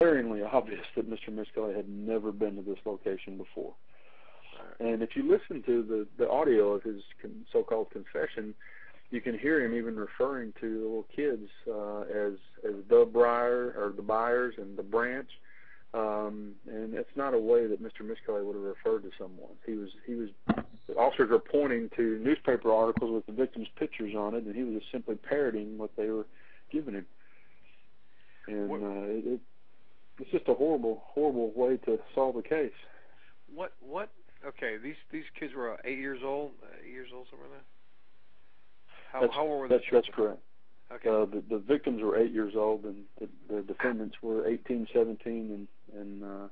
glaringly obvious that Mr. Miskelly had never been to this location before. And if you listen to the audio of his so-called confession, you can hear him even referring to the little kids as the Briar, or the Byers and the Branch. And it's not a way that Mr. Miskelly would have referred to someone. The officers are pointing to newspaper articles with the victims' pictures on it, and he was just simply parroting what they were giving him. And it's just a horrible, horrible way to solve a case. What? Okay, these kids were 8 years old, somewhere like that. How old were the children? That's correct. Okay. The victims were 8 years old, and the defendants were 18, 17, and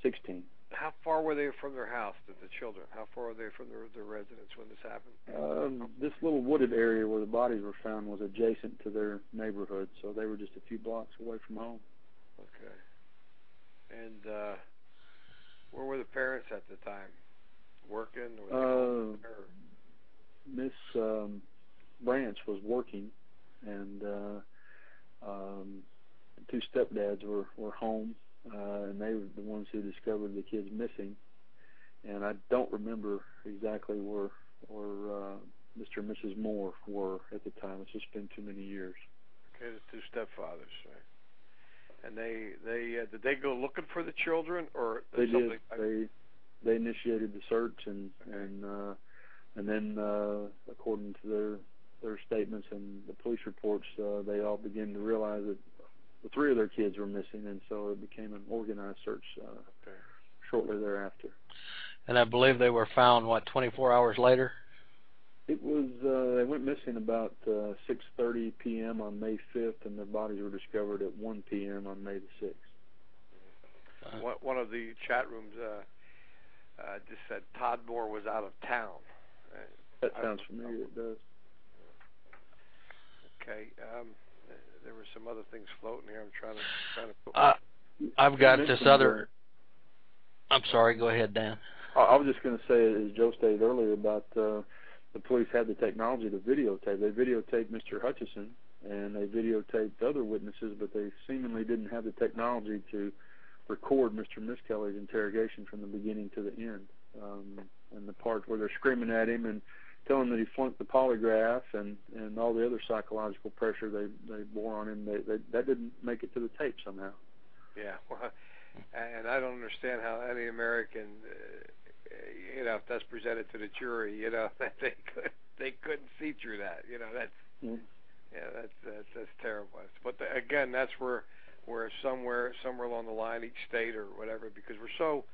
16. How far were they from their house, the children? How far were they from their residence when this happened? This little wooded area where the bodies were found was adjacent to their neighborhood, so they were just a few blocks away from home. Okay. And where were the parents at the time? Working? Or Miss Branch was working, and two stepdads were home, and they were the ones who discovered the kids missing. And I don't remember exactly where Mr. and Mrs. Moore were at the time. It's just been too many years. Okay, the two stepfathers, right? And did they go looking for the children, or they did? They initiated the search, and then according to their statements and the police reports, they all began to realize that the three of their kids were missing, and so it became an organized search shortly thereafter. And I believe they were found, 24 hours later? It was, they went missing about 6:30 p.m. on May 5th, and their bodies were discovered at 1 p.m. on May the 6th. One of the chat rooms just said Todd Moore was out of town. That sounds familiar, it does. Okay. There were some other things floating here. I'm trying to put I've got this other... I'm sorry, go ahead, Dan. I was just going to say, as Joe stated earlier, about the police had the technology to videotape. They videotaped Mr. Hutchison, and they videotaped other witnesses, but they seemingly didn't have the technology to record Mr. Miskelly's interrogation from the beginning to the end. And the part where they're screaming at him and telling him that he flunked the polygraph and all the other psychological pressure they bore on him, that didn't make it to the tape somehow. Yeah, well, and I don't understand how any American, if that's presented to the jury, that they couldn't see through that. That's terrible. But again, that's where somewhere along the line, each state or whatever, because we're so,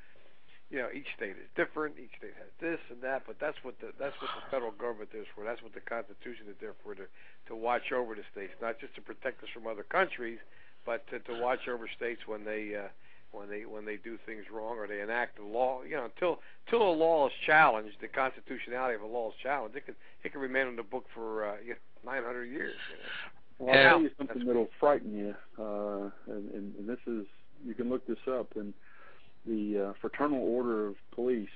each state is different. Each state has this and that, but that's what the federal government is for. That's what the Constitution is there for, to watch over the states, not just to protect us from other countries, but to watch over states when they do things wrong or they enact a law. Until a law is challenged, the constitutionality of a law is challenged, it can remain on the book for 900 years. Well, I'll tell you something that'll frighten you, and this is, you can look this up, and the Fraternal Order of Police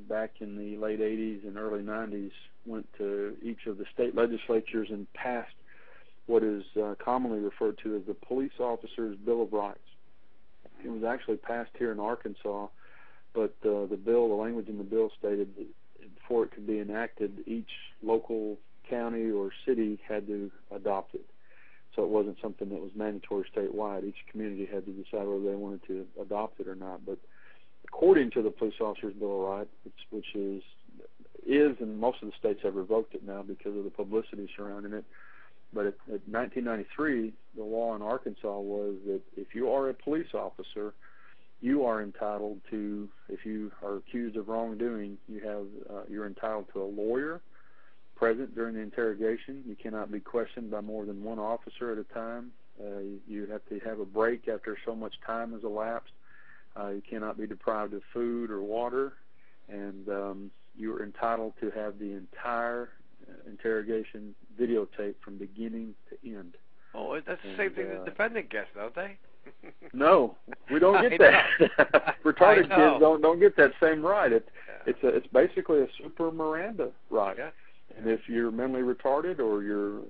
back in the late 80s and early 90s went to each of the state legislatures and passed what is commonly referred to as the Police Officers' Bill of Rights. It was actually passed here in Arkansas, but the language in the bill stated that before it could be enacted, each local county or city had to adopt it. So it wasn't something that was mandatory statewide. Each community had to decide whether they wanted to adopt it or not. But according to the Police Officers' Bill of Rights, which is and most of the states have revoked it now because of the publicity surrounding it, but at 1993, the law in Arkansas was that if you are a police officer, you are entitled to, if you are accused of wrongdoing, you're entitled to a lawyer present during the interrogation. You cannot be questioned by more than one officer at a time. You have to have a break after so much time has elapsed. You cannot be deprived of food or water, and you are entitled to have the entire interrogation videotape from beginning to end. Oh, that's the same thing the defendant gets, don't they? No, we don't get that. Retarded kids don't get that same right. It's basically a super Miranda right. Yeah. And if you're mentally retarded or you're